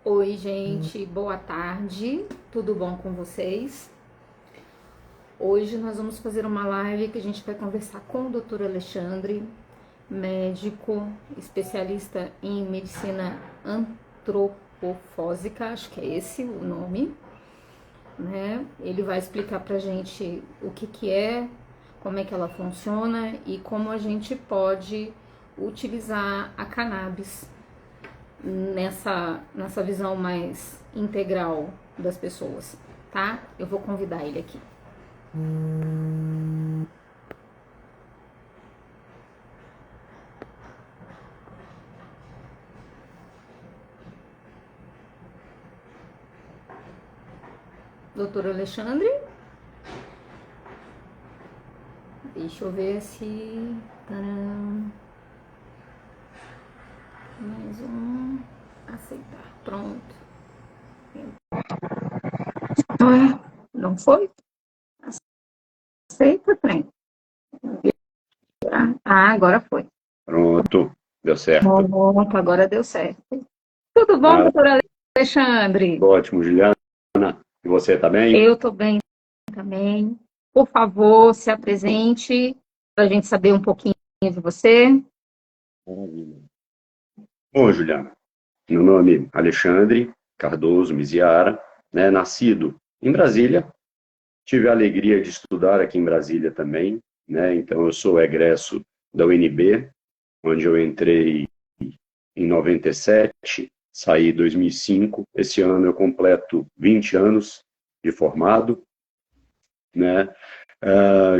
Oi, gente, boa tarde, tudo bom com vocês? Hoje nós vamos fazer uma live que a gente vai conversar com o Dr. Alexandre, médico, especialista em medicina antropofósica, acho que é esse o nome, né? Ele vai explicar pra gente o que é, como é que ela funciona e como a gente pode utilizar a cannabis nessa visão mais integral das pessoas, tá? Eu vou convidar ele aqui. Doutor Alexandre, deixa eu ver se... Tcharam. Mais um... Aceitar, pronto. Não foi? Aceita, trem. Ah, agora foi. Pronto, deu certo. Pronto, agora deu certo. Tudo bom, Ah, doutor Alexandre? ótimo, Juliana. E você tá bem? Eu tô bem também. Por favor, se apresente para a gente saber um pouquinho de você. Maravilha. Bom, Juliana, meu nome é Alexandre Cardoso Miziara, né, nascido em Brasília, tive a alegria de estudar aqui em Brasília também, né, então eu sou egresso da UNB, onde eu entrei em 97, saí em 2005, esse ano eu completo 20 anos de formado, né,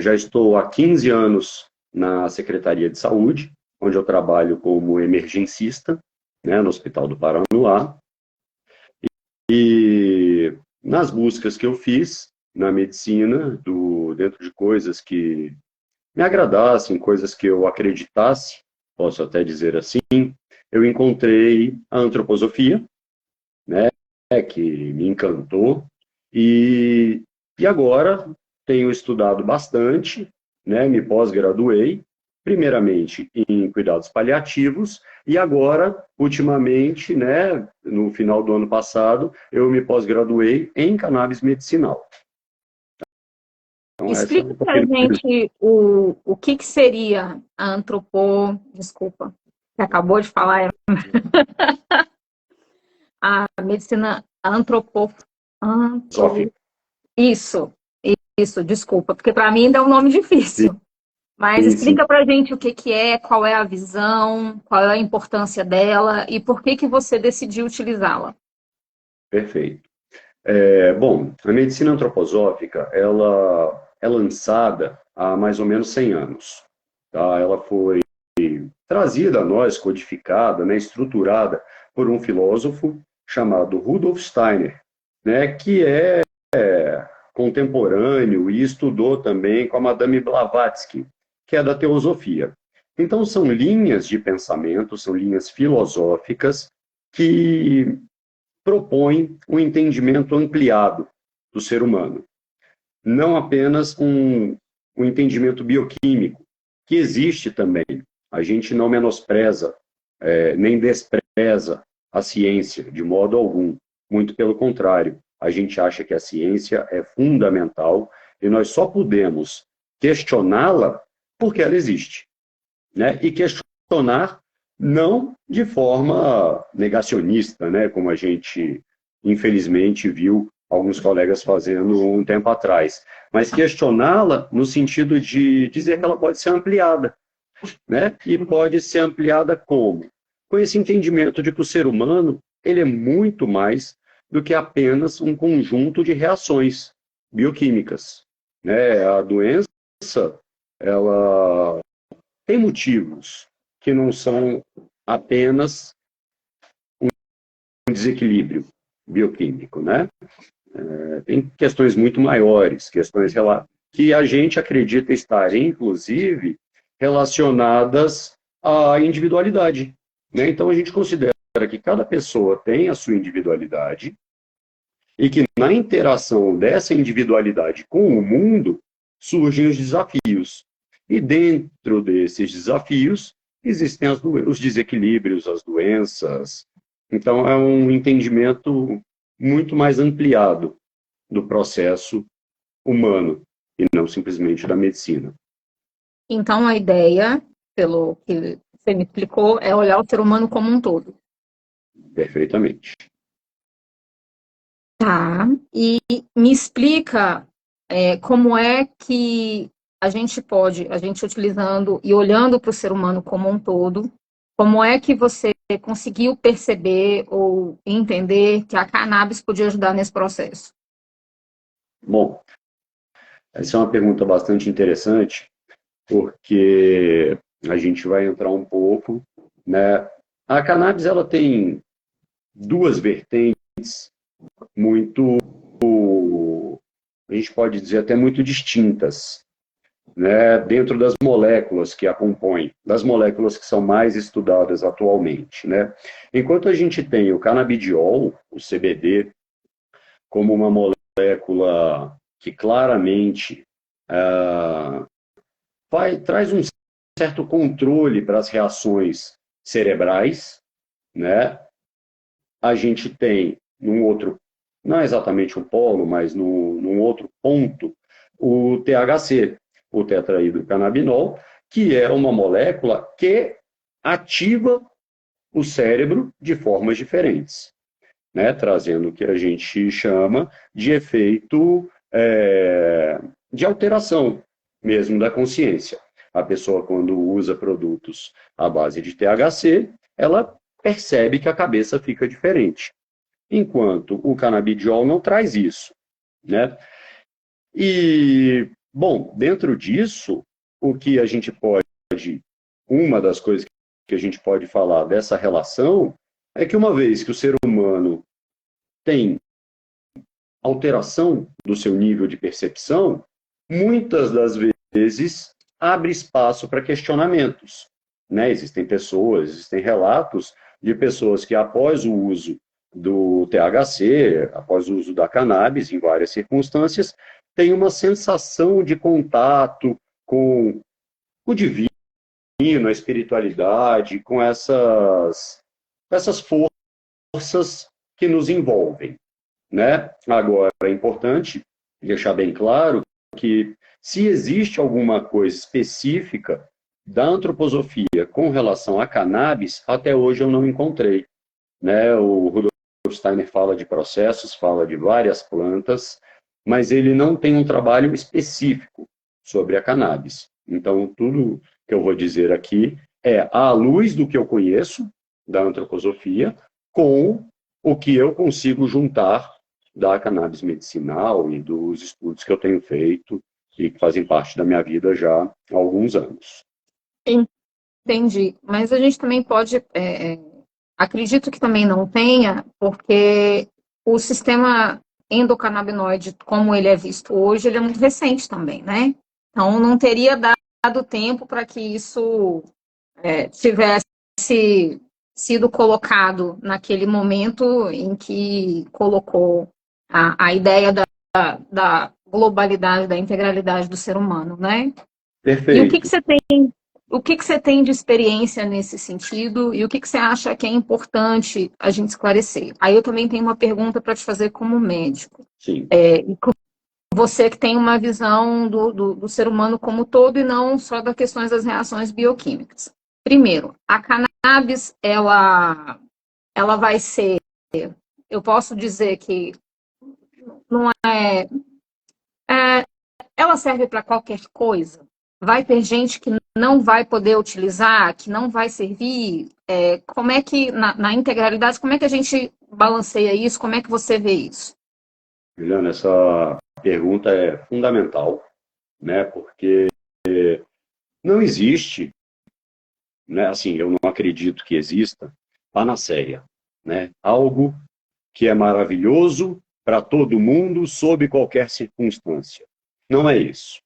já estou há 15 anos na Secretaria de Saúde, onde eu trabalho como emergencista, né, no Hospital do Paranoá. E nas buscas que eu fiz na medicina, dentro de coisas que me agradassem, coisas que eu acreditasse, posso até dizer assim, eu encontrei a antroposofia, né, que me encantou, e, e agora tenho estudado bastante, né, me pós-graduei, primeiramente em cuidados paliativos, e agora, ultimamente, né, no final do ano passado, eu me pós-graduei em cannabis medicinal. Então, essa é Explica um para a pouquinho. gente o que seria a desculpa, você acabou de falar, a medicina antro, Filosófica. isso, isso, desculpa, porque para mim ainda é um nome difícil. Mas Sim, sim, explica para a gente o que é, qual é a visão, qual é a importância dela e por que você decidiu utilizá-la. perfeito. Bom, a medicina antroposófica, ela é lançada há mais ou menos 100 anos. Tá? Ela foi trazida a nós, codificada, né, estruturada por um filósofo chamado Rudolf Steiner, né, que é contemporâneo e estudou também com a Madame Blavatsky, que é da teosofia. Então, são linhas de pensamento, são linhas filosóficas que propõem um entendimento ampliado do ser humano, não apenas um entendimento bioquímico, que existe também. A gente não menospreza, nem despreza a ciência, de modo algum. Muito pelo contrário, a gente acha que a ciência é fundamental e nós só podemos questioná-la porque ela existe, né? E questionar não de forma negacionista, né? Como a gente, infelizmente, viu alguns colegas fazendo um tempo atrás, mas questioná-la no sentido de dizer que ela pode ser ampliada, né? E pode ser ampliada como? Com esse entendimento de que o ser humano ele é muito mais do que apenas um conjunto de reações bioquímicas, né? A doença, ela tem motivos que não são apenas um desequilíbrio bioquímico, né? Tem questões muito maiores, questões que a gente acredita estar, inclusive, relacionadas à individualidade, né? Então, a gente considera que cada pessoa tem a sua individualidade e que na interação dessa individualidade com o mundo surgem os desafios. E dentro desses desafios existem os desequilíbrios, as doenças, Então, é um entendimento muito mais ampliado do processo humano e não simplesmente da medicina. Então, a ideia, pelo que você me explicou, é olhar o ser humano como um todo. Perfeitamente. Tá. E me explica como é que a gente utilizando e olhando para o ser humano como um todo, como é que você conseguiu perceber ou entender que a cannabis podia ajudar nesse processo? Bom, essa é uma pergunta bastante interessante, porque a gente vai entrar um pouco, né? A cannabis ela tem duas vertentes muito, a gente pode dizer até muito distintas, né? Dentro das moléculas que a compõem, das moléculas que são mais estudadas atualmente, né? Enquanto a gente tem o canabidiol, o CBD, como uma molécula que claramente traz um certo controle para as reações cerebrais, né? A gente tem num outro, não é exatamente um polo, mas num outro ponto, o THC, o tetrahidrocannabinol, que é uma molécula que ativa o cérebro de formas diferentes, né? Trazendo o que a gente chama de efeito de alteração mesmo da consciência. A pessoa, quando usa produtos à base de THC, ela percebe que a cabeça fica diferente, enquanto o canabidiol não traz isso, né? E, bom, dentro disso, o que a gente pode, uma das coisas que a gente pode falar dessa relação é que uma vez que o ser humano tem alteração do seu nível de percepção, muitas das vezes abre espaço para questionamentos, né? Existem pessoas, existem relatos de pessoas que após o uso do THC, após o uso da cannabis, em várias circunstâncias, têm uma sensação de contato com o divino, a espiritualidade, com essas forças que nos envolvem, né? Agora, é importante deixar bem claro que se existe alguma coisa específica da antroposofia com relação à cannabis, até hoje eu não encontrei, né? O Rudolf Steiner fala de processos, fala de várias plantas, mas ele não tem um trabalho específico sobre a cannabis. Então, tudo que eu vou dizer aqui é à luz do que eu conheço da antroposofia, com o que eu consigo juntar da cannabis medicinal e dos estudos que eu tenho feito e que fazem parte da minha vida já há alguns anos. Entendi. Mas a gente também pode, acredito que também não tenha, porque o sistema endocannabinoide, como ele é visto hoje, ele é muito recente também, né? Então, não teria dado tempo para que isso tivesse sido colocado naquele momento em que colocou a ideia da globalidade, da integralidade do ser humano, né? E Perfeito. o que que você tem de experiência nesse sentido e o que que você acha que é importante a gente esclarecer? Aí eu também tenho uma pergunta para te fazer como médico. Sim, Você que tem uma visão do ser humano como todo e não só das questões das reações bioquímicas. Primeiro, a cannabis, ela vai ser, eu posso dizer que não ela serve para qualquer coisa. Vai ter gente que não vai poder utilizar, que não vai servir. Como é que, na integralidade, como é que a gente balanceia isso? Como é que você vê isso? Juliana, essa pergunta é fundamental, né? Porque não existe, né? Assim, eu não acredito que exista panaceia, né? Algo que é maravilhoso para todo mundo, sob qualquer circunstância. Não é isso,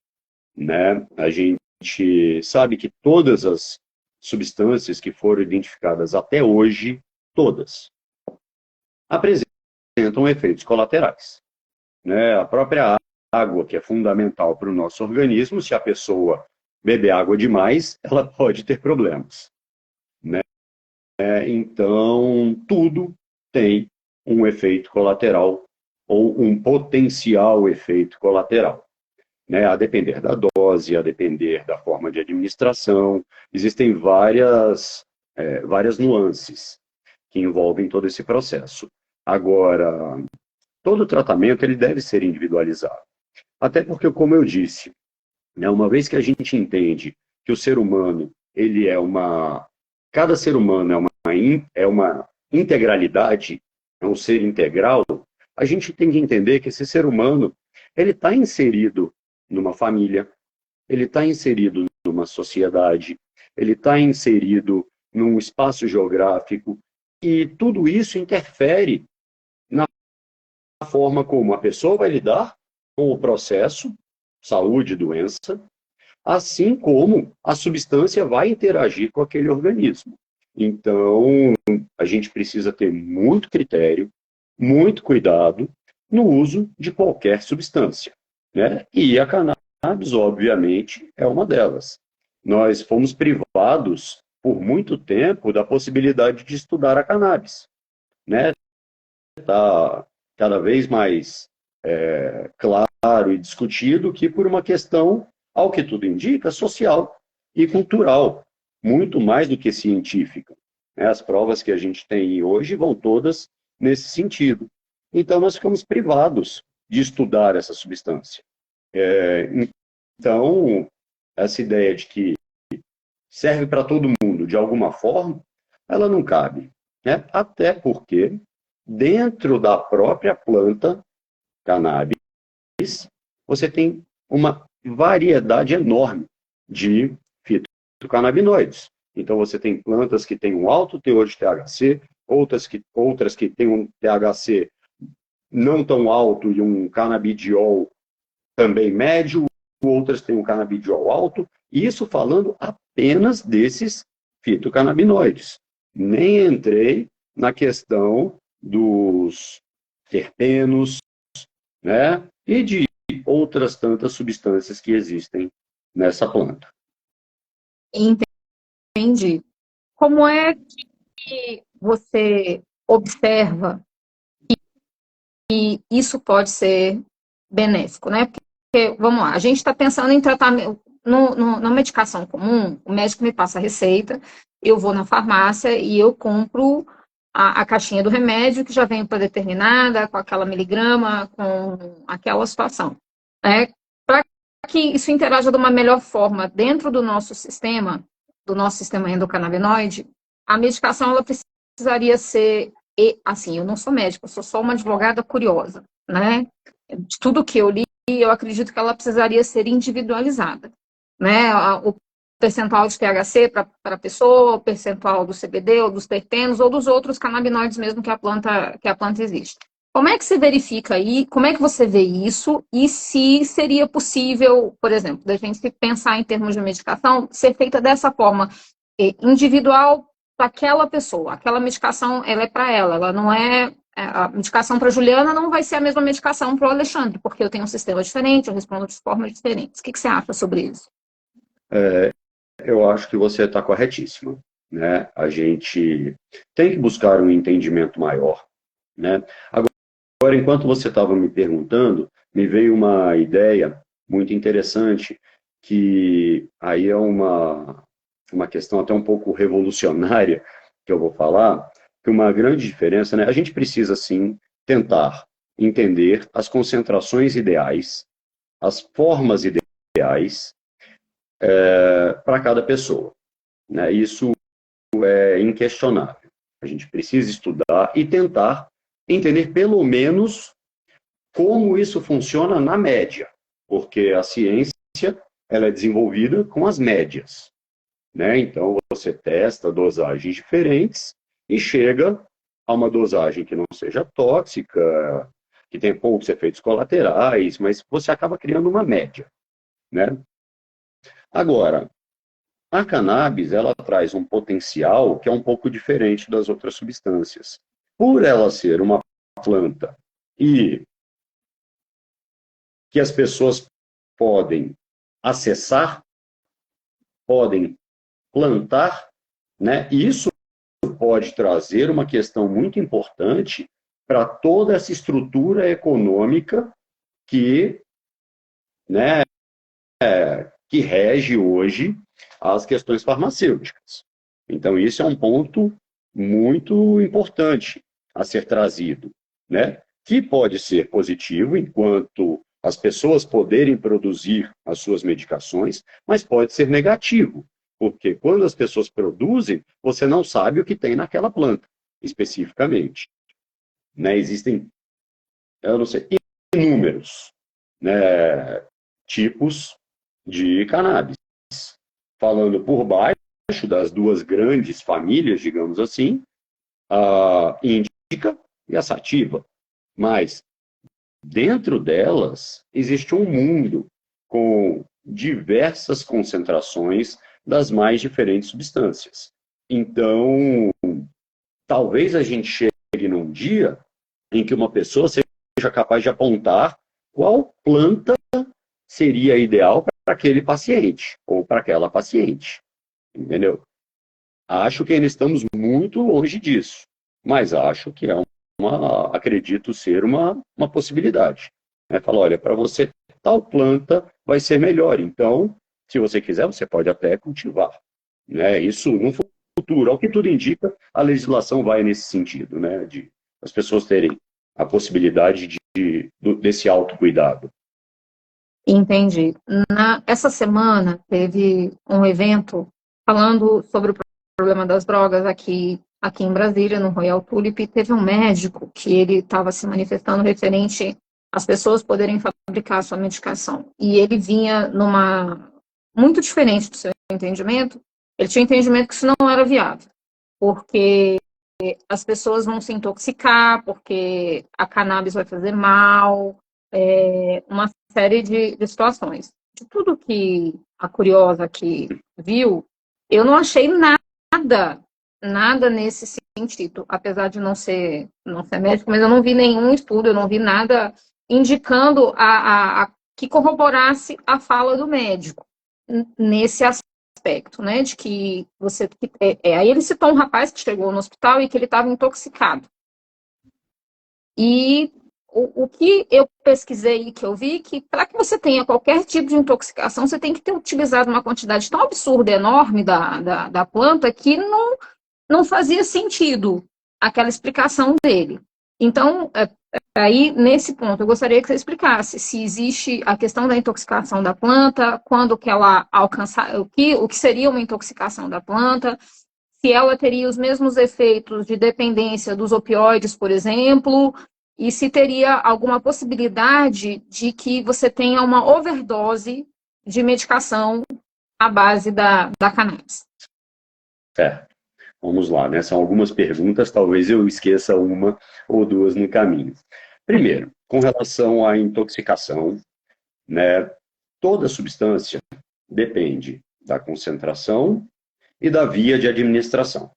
né? A gente sabe que todas as substâncias que foram identificadas até hoje, todas, apresentam efeitos colaterais, né? A própria água, que é fundamental para o nosso organismo, se a pessoa beber água demais, ela pode ter problemas, né? Então, tudo tem um efeito colateral ou um potencial efeito colateral, né? A depender da dose, a depender da forma de administração, existem várias nuances que envolvem todo esse processo. Agora, todo tratamento ele deve ser individualizado, até porque, como eu disse, né, uma vez que a gente entende que o ser humano ele é cada ser humano é uma integralidade, é um ser integral, a gente tem que entender que esse ser humano ele está inserido numa família, ele está inserido numa sociedade, ele está inserido num espaço geográfico, e tudo isso interfere na forma como a pessoa vai lidar com o processo, saúde, doença, assim como a substância vai interagir com aquele organismo. Então, a gente precisa ter muito critério, muito cuidado no uso de qualquer substância, né? E a cannabis, obviamente, é uma delas. Nós fomos privados por muito tempo da possibilidade de estudar a cannabis, né? Está cada vez mais claro e discutido que por uma questão, ao que tudo indica, social e cultural, muito mais do que científica. As provas que a gente tem hoje vão todas nesse sentido. Então, nós ficamos privados de estudar essa substância. Então, essa ideia de que serve para todo mundo de alguma forma, ela não cabe, né? Até porque, dentro da própria planta cannabis, você tem uma variedade enorme de fitocannabinoides. Então, você tem plantas que têm um alto teor de THC, outras que têm um THC não tão alto e um canabidiol também médio, outras têm um canabidiol alto, isso falando apenas desses fitocannabinoides. Nem entrei na questão dos terpenos, né, e de outras tantas substâncias que existem nessa planta. Entendi. Como é que você observa que isso pode ser benéfico, né? Porque, vamos lá, a gente está pensando em tratamento, na medicação comum, o médico me passa a receita, eu vou na farmácia e eu compro a caixinha do remédio que já vem pré-determinada, com aquela miligrama, com aquela situação, né? Para que isso interaja de uma melhor forma dentro do nosso sistema endocannabinoide, a medicação ela precisaria ser, e assim, eu não sou médica, eu sou só uma advogada curiosa, né? De tudo que eu li, eu acredito que ela precisaria ser individualizada, né? O percentual de THC para a pessoa, o percentual do CBD ou dos terpenos ou dos outros canabinoides mesmo que a planta existe. Como é que você verifica aí, como é que você vê isso e se seria possível, por exemplo, da gente pensar em termos de medicação, ser feita dessa forma individual para aquela pessoa. Aquela medicação, ela é para ela não é a medicação para a Juliana não vai ser a mesma medicação para o Alexandre, porque eu tenho um sistema diferente, eu respondo de formas diferentes. O que você acha sobre isso? Eu acho que você está corretíssima, né? A gente tem que buscar um entendimento maior, né? Agora, enquanto você estava me perguntando, me veio uma ideia muito interessante, que aí é uma questão até um pouco revolucionária que eu vou falar, que uma grande diferença, né? A gente precisa, sim, tentar entender as concentrações ideais, as formas ideais para cada pessoa, né? Isso é inquestionável. A gente precisa estudar e tentar entender pelo menos como isso funciona na média, porque a ciência ela é desenvolvida com as médias, né? Então você testa dosagens diferentes e chega a uma dosagem que não seja tóxica, que tenha poucos efeitos colaterais, mas você acaba criando uma média, né? Agora, a cannabis ela traz um potencial que é um pouco diferente das outras substâncias. Por ela ser uma planta e que as pessoas podem acessar, podem plantar, né? E isso pode trazer uma questão muito importante para toda essa estrutura econômica que, né, que rege hoje as questões farmacêuticas. Então, isso é um ponto muito importante a ser trazido, né? Que pode ser positivo enquanto as pessoas poderem produzir as suas medicações, mas pode ser negativo, porque quando as pessoas produzem, você não sabe o que tem naquela planta, especificamente. Né? Existem, eu não sei, inúmeros, né, tipos de cannabis. Falando por baixo das duas grandes famílias, digamos assim, a índica e a sativa. Mas dentro delas existe um mundo com diversas concentrações das mais diferentes substâncias. Então, talvez a gente chegue num dia em que uma pessoa seja capaz de apontar qual planta seria ideal para aquele paciente ou para aquela paciente. Entendeu? Acho que ainda estamos muito longe disso, mas acho que acredito ser uma possibilidade. Né? Fala, olha, para você tal planta vai ser melhor, então, se você quiser, você pode até cultivar. Né? Isso no futuro, ao que tudo indica, a legislação vai nesse sentido, né? De as pessoas terem a possibilidade desse autocuidado. Entendi. Essa semana teve um evento falando sobre o problema das drogas aqui em Brasília, no Royal Tulip. Teve um médico que ele estava se manifestando referente às pessoas poderem fabricar a sua medicação. E ele vinha muito diferente do seu entendimento. Ele tinha entendimento que isso não era viável, porque as pessoas vão se intoxicar, porque a cannabis vai fazer mal, uma série de situações. De tudo que a curiosa aqui viu, eu não achei nada nesse sentido, apesar de não ser médico, mas eu não vi nenhum estudo, eu não vi nada indicando que corroborasse a fala do médico nesse aspecto, né, de que você... aí ele citou um rapaz que chegou no hospital e que ele estava intoxicado. E o que eu pesquisei e que eu vi, que para que você tenha qualquer tipo de intoxicação, você tem que ter utilizado uma quantidade tão absurda, enorme da planta, que não fazia sentido aquela explicação dele. Então, aí, nesse ponto, eu gostaria que você explicasse se existe a questão da intoxicação da planta, quando que ela alcançar, o que seria uma intoxicação da planta, se ela teria os mesmos efeitos de dependência dos opioides, por exemplo, e se teria alguma possibilidade de que você tenha uma overdose de medicação à base da cannabis. Vamos lá, né? São algumas perguntas, talvez eu esqueça uma ou duas no caminho. Primeiro, com relação à intoxicação, né? Toda substância depende da concentração e da via de administração,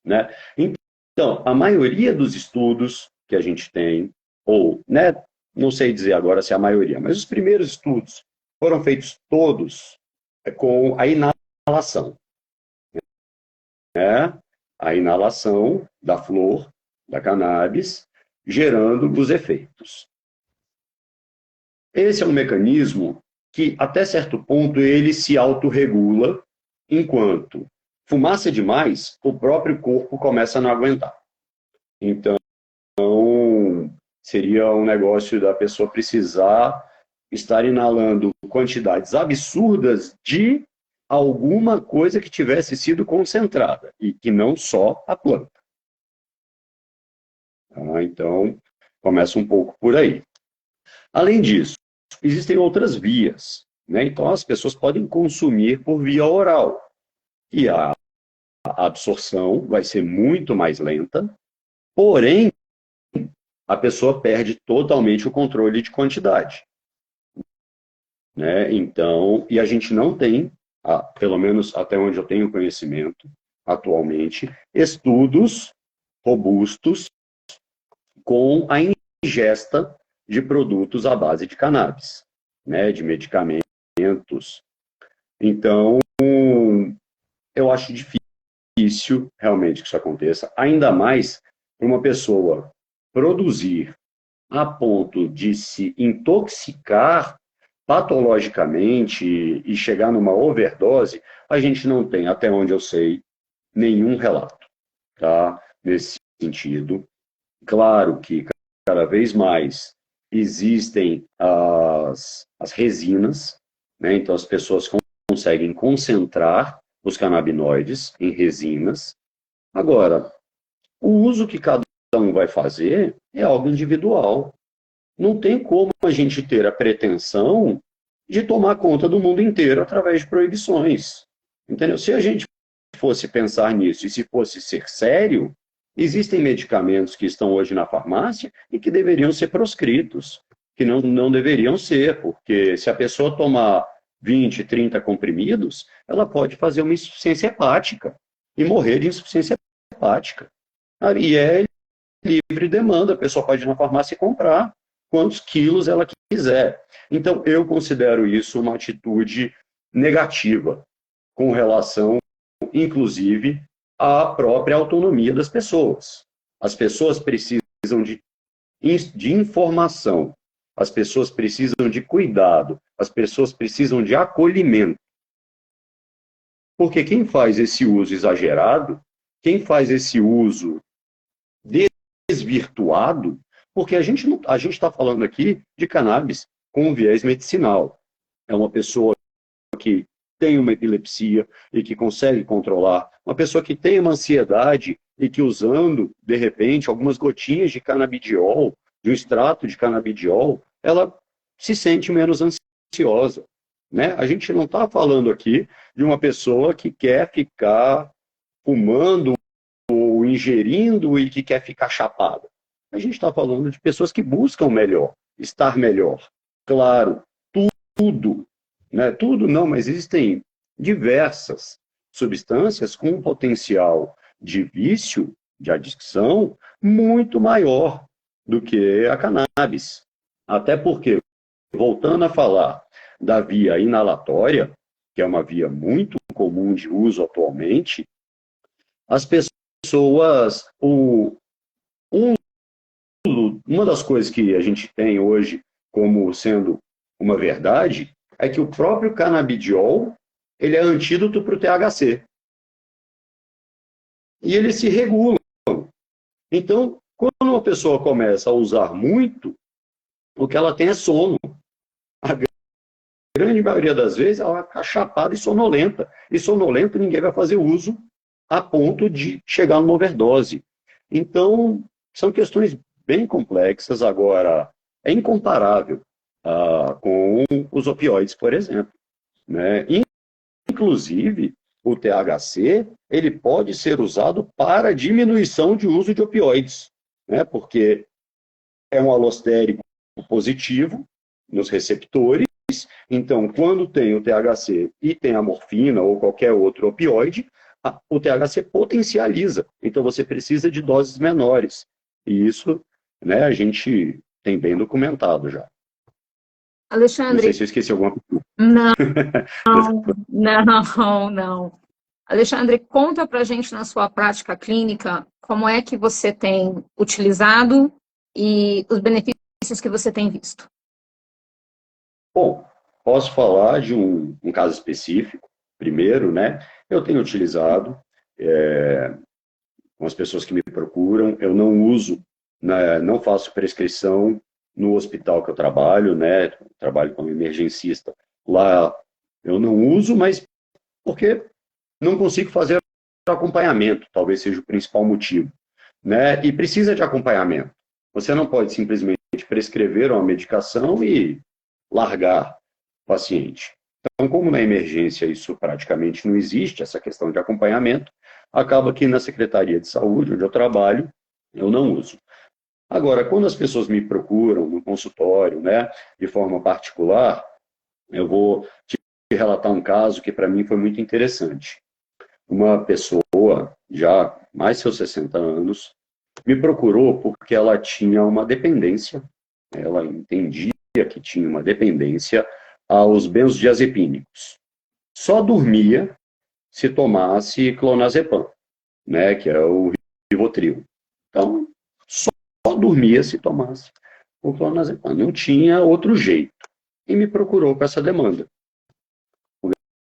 né? Então, a maioria dos estudos que a gente tem, ou, né, não sei dizer agora se é a maioria, mas os primeiros estudos foram feitos todos com a inalação, né? A inalação da flor, da cannabis, gerando os efeitos. Esse é um mecanismo que, até certo ponto, ele se autorregula, enquanto fumaça demais, o próprio corpo começa a não aguentar. Então, seria um negócio da pessoa precisar estar inalando quantidades absurdas de alguma coisa que tivesse sido concentrada, e que não só a planta. Então, começa um pouco por aí. Além disso, existem outras vias, né? Então, as pessoas podem consumir por via oral, e a absorção vai ser muito mais lenta, porém, a pessoa perde totalmente o controle de quantidade. Né? Então, e a gente não tem, pelo menos até onde eu tenho conhecimento, atualmente, estudos robustos com a ingesta de produtos à base de cannabis, né? De medicamentos. Então, eu acho difícil difícil realmente que isso aconteça, ainda mais para uma pessoa produzir a ponto de se intoxicar patologicamente e chegar numa overdose, a gente não tem, até onde eu sei, nenhum relato, tá? Nesse sentido. Claro que cada vez mais existem as resinas, né? Então as pessoas conseguem concentrar os canabinoides em resinas. Agora, o uso que cada um vai fazer é algo individual. Não tem como a gente ter a pretensão de tomar conta do mundo inteiro através de proibições. Entendeu? Se a gente fosse pensar nisso e se fosse ser sério, existem medicamentos que estão hoje na farmácia e que deveriam ser proscritos, que não deveriam ser, porque se a pessoa tomar 20, 30 comprimidos, ela pode fazer uma insuficiência hepática e morrer de insuficiência hepática. E é livre demanda, a pessoa pode ir na farmácia e comprar quantos quilos ela quiser. Então, eu considero isso uma atitude negativa, com relação, inclusive, à própria autonomia das pessoas. As pessoas precisam de informação, as pessoas precisam de cuidado, as pessoas precisam de acolhimento. Porque quem faz esse uso exagerado, quem faz esse uso desvirtuado, porque a gente está falando aqui de cannabis com um viés medicinal. É uma pessoa que tem uma epilepsia e que consegue controlar, uma pessoa que tem uma ansiedade e que usando, de repente, algumas gotinhas de canabidiol, de um extrato de canabidiol, ela se sente menos ansiosa. Né? A gente não está falando aqui de uma pessoa que quer ficar fumando ou ingerindo e que quer ficar chapada. A gente está falando de pessoas que buscam melhor, estar melhor. Claro, tudo, né? Tudo não, mas existem diversas substâncias com um potencial de vício, de adicção, muito maior do que a cannabis. Até porque, voltando a falar da via inalatória, que é uma via muito comum de uso atualmente, as pessoas, uma das coisas que a gente tem hoje como sendo uma verdade é que o próprio canabidiol ele é antídoto para o THC. E eles se regulam. Então, quando uma pessoa começa a usar muito, o que ela tem é sono. A grande maioria das vezes ela fica chapada e sonolenta. E sonolento ninguém vai fazer uso a ponto de chegar numa overdose. Então, são questões bem complexas. Agora, é incomparável com os opioides, por exemplo. Né? Inclusive, o THC ele pode ser usado para diminuição de uso de opioides, né? Porque é um alostérico positivo nos receptores. Então, quando tem o THC e tem a morfina ou qualquer outro opioide, o THC potencializa. Então, você precisa de doses menores. E isso, né, a gente tem bem documentado já. Alexandre. Não sei se eu esqueci alguma coisa. Não. Alexandre, conta pra gente na sua prática clínica como é que você tem utilizado e os benefícios que você tem visto. Bom, posso falar de um caso específico. Primeiro, né, eu tenho utilizado com as pessoas que me procuram, eu não uso, né, não faço prescrição no hospital que eu trabalho, né, trabalho como emergencista. Lá eu não uso, mas porque não consigo fazer acompanhamento, talvez seja o principal motivo, né? E precisa de acompanhamento. Você não pode simplesmente prescrever uma medicação e largar o paciente. Então, como na emergência isso praticamente não existe, essa questão de acompanhamento, acaba que na Secretaria de Saúde, onde eu trabalho, eu não uso. Agora, quando as pessoas me procuram no consultório, né, de forma particular, eu vou te relatar um caso que para mim foi muito interessante. Uma pessoa, já mais de seus 60 anos, me procurou porque ela tinha uma dependência, ela entendia que tinha uma dependência aos benzodiazepínicos. Só dormia se tomasse clonazepam. né, que é o Rivotril. Então, só dormia se tomasse o clonazepam. Não tinha outro jeito. E me procurou com essa demanda.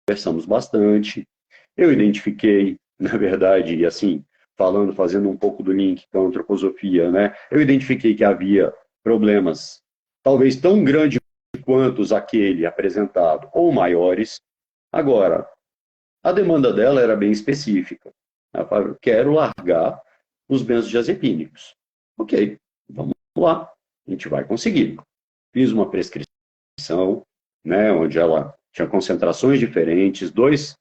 Conversamos bastante. Eu identifiquei, na verdade, e assim, fazendo um pouco do link com a antroposofia, né? Eu identifiquei que havia problemas, talvez tão grandes quanto aquele apresentado, ou maiores. Agora, a demanda dela era bem específica. Ela falou, eu quero largar os benzodiazepínicos. Ok, vamos lá, a gente vai conseguir. Fiz uma prescrição, né, onde ela tinha concentrações diferentes, dois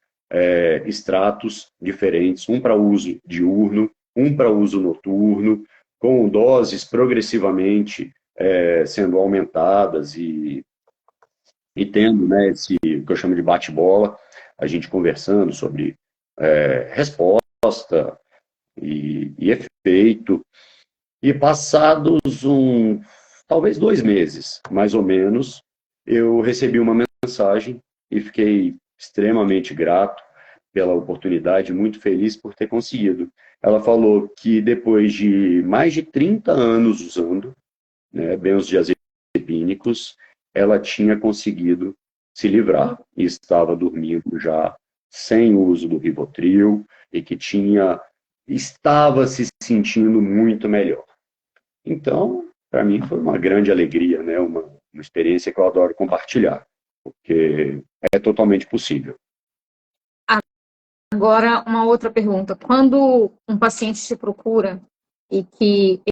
extratos diferentes, um para uso diurno, um para uso noturno, com doses progressivamente sendo aumentadas e tendo, né, esse que eu chamo de bate-bola, a gente conversando sobre resposta e efeito. E passados talvez 2 meses, mais ou menos, eu recebi uma mensagem e fiquei extremamente grato pela oportunidade, muito feliz por ter conseguido. Ela falou que depois de mais de 30 anos usando, né, benzodiazepínicos, ela tinha conseguido se livrar e estava dormindo já sem o uso do Rivotril e que estava se sentindo muito melhor. Então, para mim foi uma grande alegria, né? Uma experiência que eu adoro compartilhar, porque é totalmente possível. Agora, uma outra pergunta. Quando um paciente te procura e que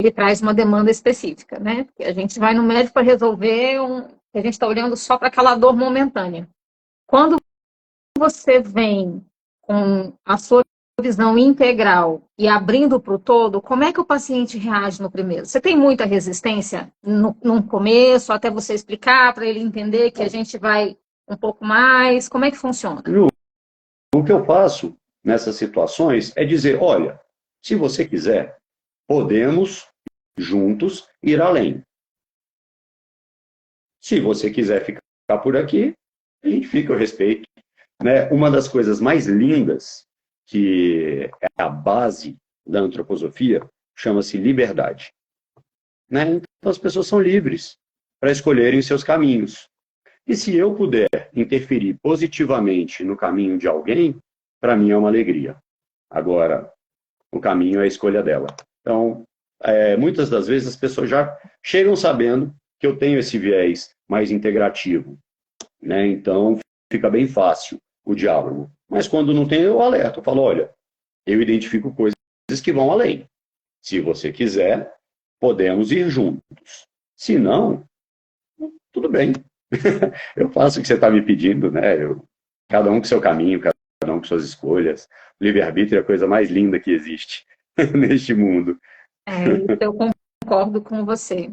ele traz uma demanda específica, né? Porque a gente vai no médico para resolver a gente está olhando só para aquela dor momentânea. Quando você vem com a sua visão integral e abrindo para o todo, como é que o paciente reage no primeiro? Você tem muita resistência no começo, até você explicar para ele entender que a gente vai um pouco mais? Como é que funciona? O que eu faço nessas situações é dizer, olha, se você quiser, podemos juntos ir além. Se você quiser ficar por aqui, a gente fica, eu respeito. Né? Uma das coisas mais lindas, que é a base da antroposofia, chama-se liberdade. Né? Então as pessoas são livres para escolherem seus caminhos. E se eu puder interferir positivamente no caminho de alguém, para mim é uma alegria. Agora, o caminho é a escolha dela. Então, muitas das vezes as pessoas já chegam sabendo que eu tenho esse viés mais integrativo. Né? Então, fica bem fácil o diálogo. Mas quando não tem, eu alerto. Eu falo, olha, eu identifico coisas que vão além. Se você quiser, podemos ir juntos. Se não, tudo bem. Eu faço o que você está me pedindo, né? Cada um com seu caminho, cada um com suas escolhas. O livre-arbítrio é a coisa mais linda que existe neste mundo. Isso eu concordo com você.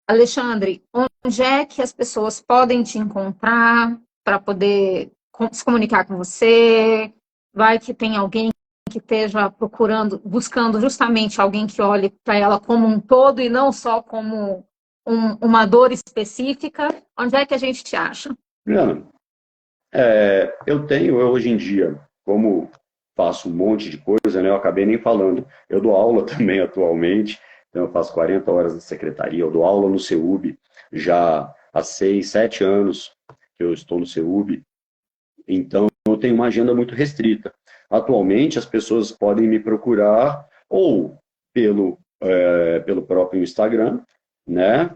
Alexandre, onde é que as pessoas podem te encontrar para poder se comunicar com você? Vai que tem alguém que esteja buscando justamente alguém que olhe para ela como um todo e não só como uma dor específica. Onde é que a gente te acha? Juliana, eu hoje em dia, como faço um monte de coisa, né? Eu acabei nem falando. Eu dou aula também atualmente, então eu faço 40 horas na secretaria, eu dou aula no CEUB já há 6, 7 anos que eu estou no CEUB, então eu tenho uma agenda muito restrita. Atualmente as pessoas podem me procurar ou pelo próprio Instagram, né?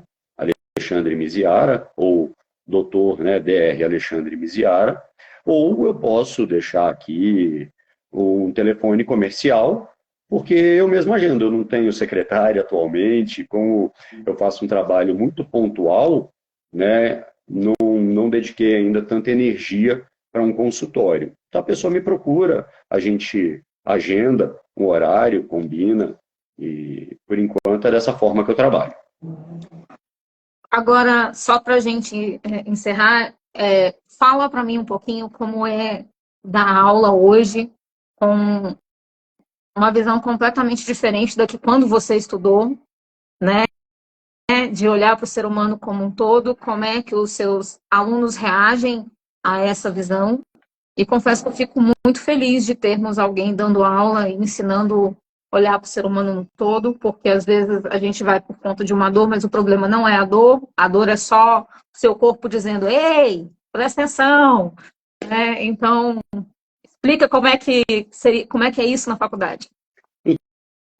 Alexandre Miziara, ou doutor, né, DR Alexandre Miziara, ou eu posso deixar aqui um telefone comercial, porque eu mesmo agendo, eu não tenho secretária atualmente, como eu faço um trabalho muito pontual, né, não dediquei ainda tanta energia para um consultório. Então a pessoa me procura, a gente agenda um horário, combina, e por enquanto é dessa forma que eu trabalho. Agora, só para a gente encerrar, fala para mim um pouquinho como é dar aula hoje com uma visão completamente diferente da que quando você estudou, né? De olhar para o ser humano como um todo, como é que os seus alunos reagem a essa visão E confesso que eu fico muito feliz de termos alguém dando aula e ensinando a olhar para o ser humano no todo, porque às vezes a gente vai por conta de uma dor, mas o problema não é a dor é só o seu corpo dizendo, ei, presta atenção, né? Então, explica como é que é isso na faculdade.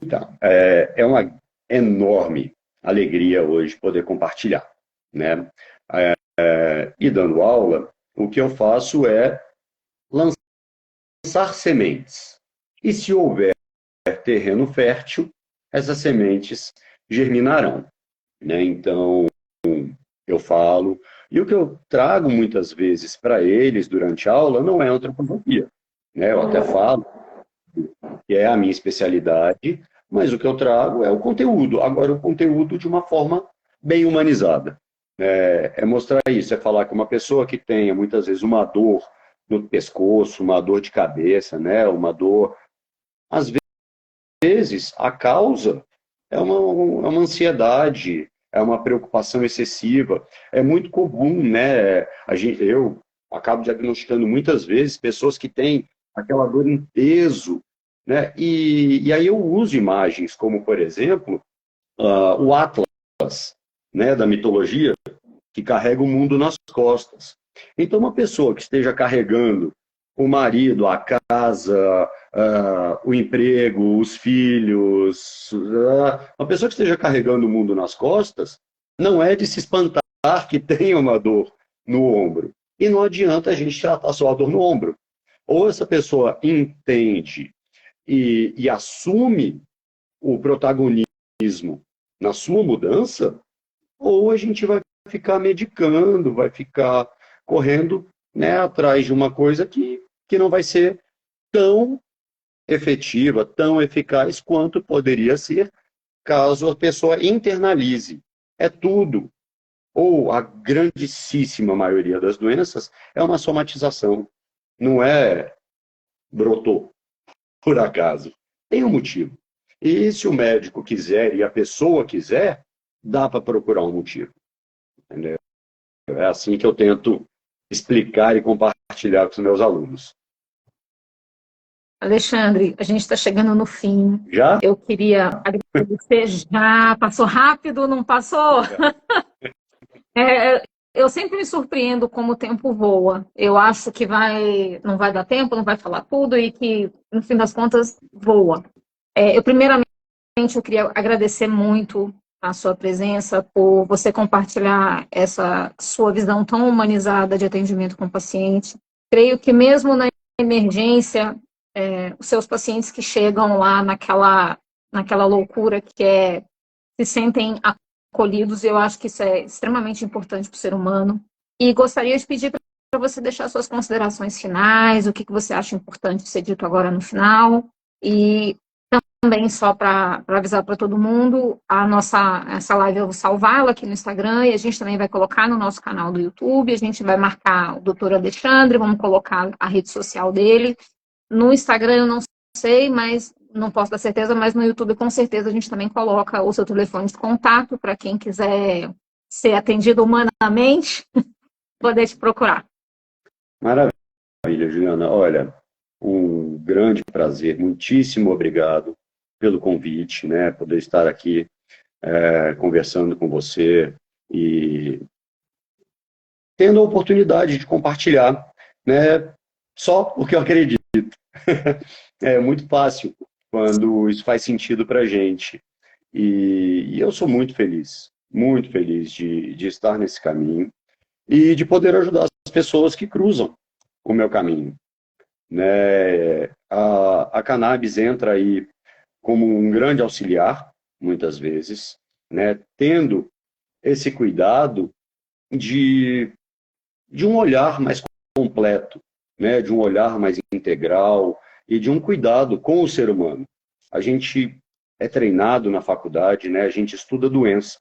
Então, é uma enorme alegria hoje poder compartilhar, né? E dando aula, o que eu faço é lançar sementes. E se houver terreno fértil, essas sementes germinarão, né? Então, eu falo, e o que eu trago muitas vezes para eles durante a aula não é antropologia, né? Eu até falo que é a minha especialidade, mas o que eu trago é o conteúdo. Agora, o conteúdo de uma forma bem humanizada. É mostrar isso, é falar que uma pessoa que tenha muitas vezes uma dor no pescoço, uma dor de cabeça, né? Uma dor, às vezes, a causa é uma ansiedade, é uma preocupação excessiva. É muito comum, né? Eu acabo diagnosticando muitas vezes pessoas que têm aquela dor em peso, né? E aí eu uso imagens como, por exemplo, o Atlas, né, da mitologia, que carrega o mundo nas costas. Então, uma pessoa que esteja carregando o marido, a casa, o emprego, os filhos, uma pessoa que esteja carregando o mundo nas costas, não é de se espantar que tenha uma dor no ombro. E não adianta a gente tratar só a dor no ombro. Ou essa pessoa entende e assume o protagonismo na sua mudança, ou a gente vai ficar medicando, vai ficar correndo, né, atrás de uma coisa que não vai ser tão efetiva, tão eficaz quanto poderia ser caso a pessoa internalize. É tudo, ou a grandíssima maioria das doenças, é uma somatização. Não é brotou por acaso. Tem um motivo. E se o médico quiser e a pessoa quiser, dá para procurar um motivo. Entendeu? É assim que eu tento explicar e compartilhar com os meus alunos. Alexandre, a gente está chegando no fim. Já? Eu queria agradecer já. Passou rápido, não passou? É, eu sempre me surpreendo como o tempo voa. Eu acho que não vai dar tempo, não vai falar tudo e que, no fim das contas, voa. Primeiramente, eu queria agradecer muito a sua presença, por você compartilhar essa sua visão tão humanizada de atendimento com o paciente. Creio que mesmo na emergência, os seus pacientes que chegam lá naquela loucura que se sentem acolhidos, eu acho que isso é extremamente importante para o ser humano. E gostaria de pedir para você deixar suas considerações finais, o que você acha importante ser dito agora no final. E também, só para avisar para todo mundo, essa live eu vou salvá-la aqui no Instagram e a gente também vai colocar no nosso canal do YouTube. A gente vai marcar o Dr. Alexandre, vamos colocar a rede social dele. No Instagram eu não sei, mas não posso dar certeza, mas no YouTube com certeza a gente também coloca o seu telefone de contato para quem quiser ser atendido humanamente, poder te procurar. Maravilha, Juliana. Olha, um grande prazer, muitíssimo obrigado pelo convite, né? Poder estar aqui conversando com você e tendo a oportunidade de compartilhar, né? Só porque eu acredito. É muito fácil quando isso faz sentido para a gente. E eu sou muito feliz de estar nesse caminho e de poder ajudar as pessoas que cruzam o meu caminho. Né? A cannabis entra aí como um grande auxiliar, muitas vezes, né? Tendo esse cuidado de, de um olhar mais completo, né? De um olhar mais integral e de um cuidado com o ser humano. A gente é treinado na faculdade, né? A gente estuda doença,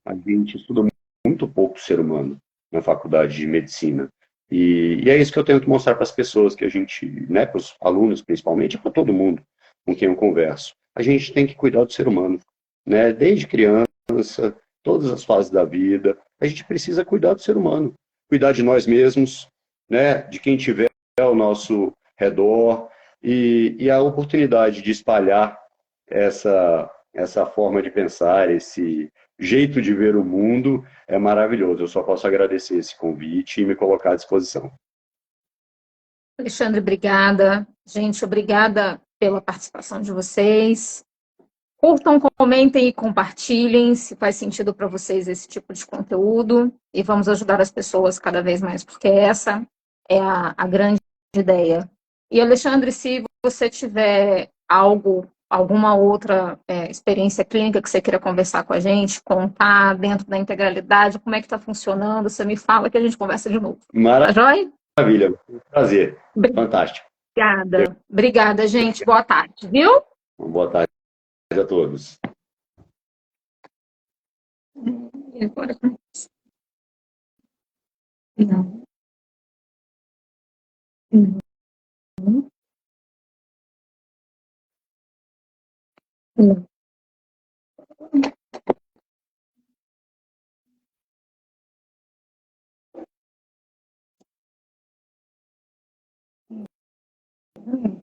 a gente estuda muito pouco o ser humano na faculdade de medicina. E é isso que eu tento mostrar para as pessoas que a gente, né, para os alunos principalmente, para todo mundo com quem eu converso. A gente tem que cuidar do ser humano, né? Desde criança, todas as fases da vida, a gente precisa cuidar do ser humano, cuidar de nós mesmos, né? De quem tiver ao nosso redor, e a oportunidade de espalhar essa forma de pensar, esse jeito de ver o mundo é maravilhoso. Eu só posso agradecer esse convite e me colocar à disposição. Alexandre, obrigada. Gente, obrigada pela participação de vocês. Curtam, comentem e compartilhem se faz sentido para vocês esse tipo de conteúdo e vamos ajudar as pessoas cada vez mais, porque essa é a grande ideia. E, Alexandre, se você tiver alguma outra experiência clínica que você queira conversar com a gente, contar dentro da integralidade, como é que está funcionando, você me fala que a gente conversa de novo. Tá joia? Maravilha, prazer, fantástico. Obrigada. Obrigada, gente. Boa tarde, viu? Boa tarde a todos. E agora? Não. Não. Não. Não.